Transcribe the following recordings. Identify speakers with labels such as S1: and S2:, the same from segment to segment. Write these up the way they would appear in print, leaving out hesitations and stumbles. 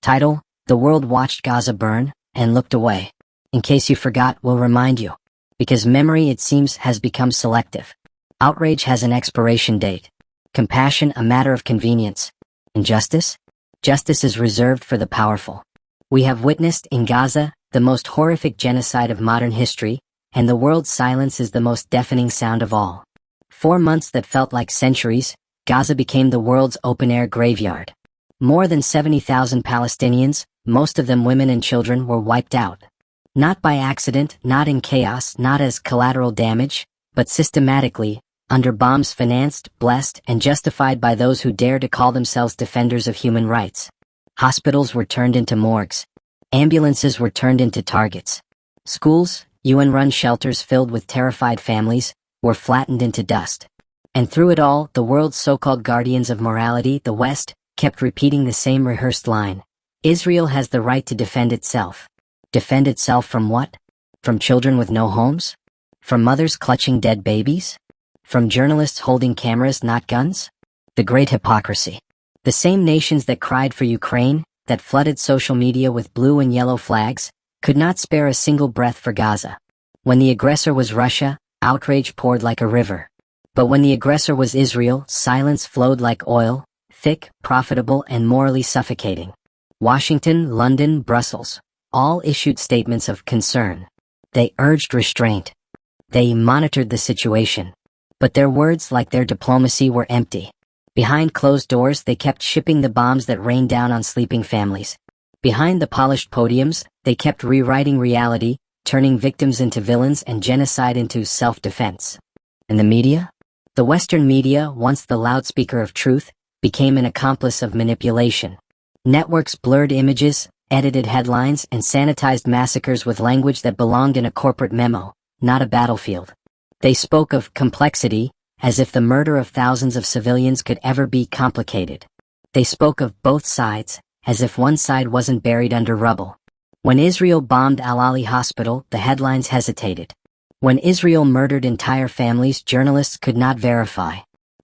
S1: Title: The world watched Gaza burn and looked away. In case you forgot, we'll remind you. Because memory, it seems, has become selective. Outrage has an expiration date. Compassion a matter of convenience. And justice? Justice is reserved for the powerful. We have witnessed in Gaza the most horrific genocide of modern history, and the world's silence is the most deafening sound of all. 4 months that felt like centuries, Gaza became the world's open-air graveyard. More than 70,000 Palestinians, most of them women and children, were wiped out. Not by accident, not in chaos, not as collateral damage, but systematically, under bombs financed, blessed, and justified by those who dare to call themselves defenders of human rights. Hospitals were turned into morgues. Ambulances were turned into targets. Schools, UN-run shelters filled with terrified families, were flattened into dust. And through it all, the world's so-called guardians of morality, the West, kept repeating the same rehearsed line. Israel has the right to defend itself. Defend itself from what? From children with no homes? From mothers clutching dead babies? From journalists holding cameras, not guns? The great hypocrisy. The same nations that cried for Ukraine, that flooded social media with blue and yellow flags, could not spare a single breath for Gaza. When the aggressor was Russia, outrage poured like a river. But when the aggressor was Israel, silence flowed like oil, thick, profitable, and morally suffocating. Washington, London, Brussels, all issued statements of concern. They urged restraint. They monitored the situation. But their words, like their diplomacy, were empty. Behind closed doors, they kept shipping the bombs that rained down on sleeping families. Behind the polished podiums, they kept rewriting reality, turning victims into villains and genocide into self-defense. And the media? The Western media, once the loudspeaker of truth, became an accomplice of manipulation. Networks blurred images, edited headlines, and sanitized massacres with language that belonged in a corporate memo, not a battlefield. They spoke of complexity, as if the murder of thousands of civilians could ever be complicated. They spoke of both sides, as if one side wasn't buried under rubble. When Israel bombed Al-Ali Hospital, the headlines hesitated. When Israel murdered entire families, journalists could not verify.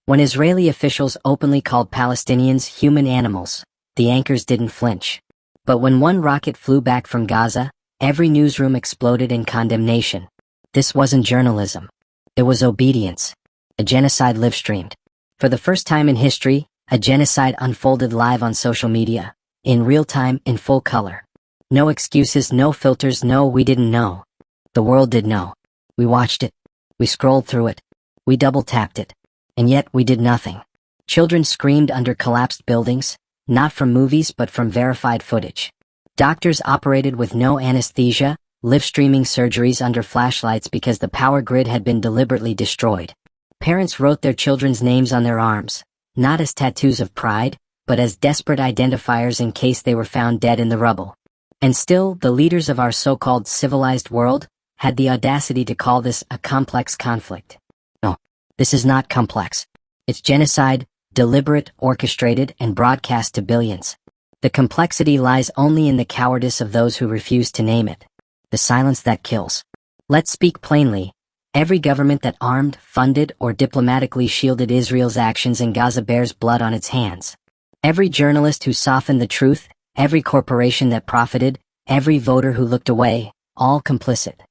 S1: When Israeli officials openly called Palestinians human animals, the anchors didn't flinch. But when one rocket flew back from Gaza, every newsroom exploded in condemnation. This wasn't journalism. It was obedience. A genocide live-streamed. For the first time in history, a genocide unfolded live on social media, in real time, in full color. No excuses, no filters, no "we didn't know." The world did know. We watched it. We scrolled through it. We double-tapped it. And yet we did nothing. Children screamed under collapsed buildings, not from movies but from verified footage. Doctors operated with no anesthesia, live-streaming surgeries under flashlights because the power grid had been deliberately destroyed. Parents wrote their children's names on their arms, not as tattoos of pride, but as desperate identifiers in case they were found dead in the rubble. And still, the leaders of our so-called civilized world had the audacity to call this a complex conflict. No, this is not complex. It's genocide, deliberate, orchestrated, and broadcast to billions. The complexity lies only in the cowardice of those who refuse to name it. The silence that kills. Let's speak plainly. Every government that armed, funded, or diplomatically shielded Israel's actions in Gaza bears blood on its hands. Every journalist who softened the truth, every corporation that profited, every voter who looked away, all complicit.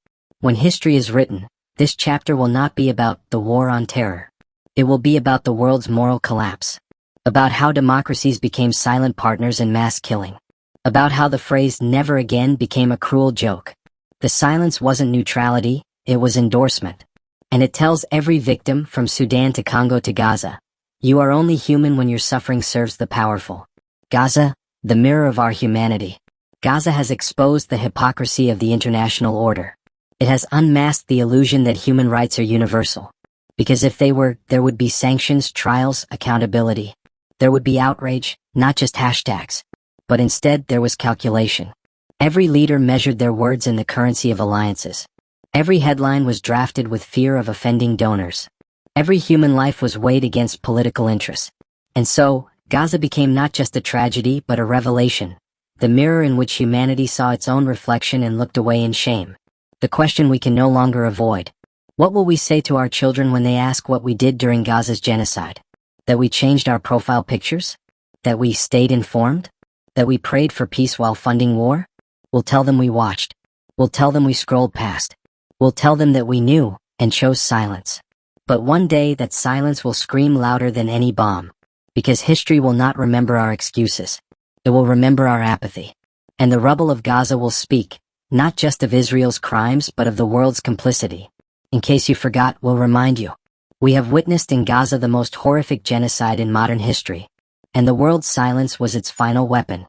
S1: When history is written, this chapter will not be about the war on terror. It will be about the world's moral collapse. About how democracies became silent partners in mass killing. About how the phrase "never again" became a cruel joke. The silence wasn't neutrality, it was endorsement. And it tells every victim, from Sudan to Congo to Gaza, you are only human when your suffering serves the powerful. Gaza, the mirror of our humanity. Gaza has exposed the hypocrisy of the international order. It has unmasked the illusion that human rights are universal. Because if they were, there would be sanctions, trials, accountability. There would be outrage, not just hashtags. But instead, there was calculation. Every leader measured their words in the currency of alliances. Every headline was drafted with fear of offending donors. Every human life was weighed against political interests. And so, Gaza became not just a tragedy but a revelation, the mirror in which humanity saw its own reflection and looked away in shame. The question we can no longer avoid. What will we say to our children when they ask what we did during Gaza's genocide? That we changed our profile pictures? That we stayed informed? That we prayed for peace while funding war? We'll tell them we watched. We'll tell them we scrolled past. We'll tell them that we knew and chose silence. But one day that silence will scream louder than any bomb. Because history will not remember our excuses. It will remember our apathy. And the rubble of Gaza will speak, not just of Israel's crimes but of the world's complicity. In case you forgot, we'll remind you. We have witnessed in Gaza the most horrific genocide in modern history. And the world's silence was its final weapon.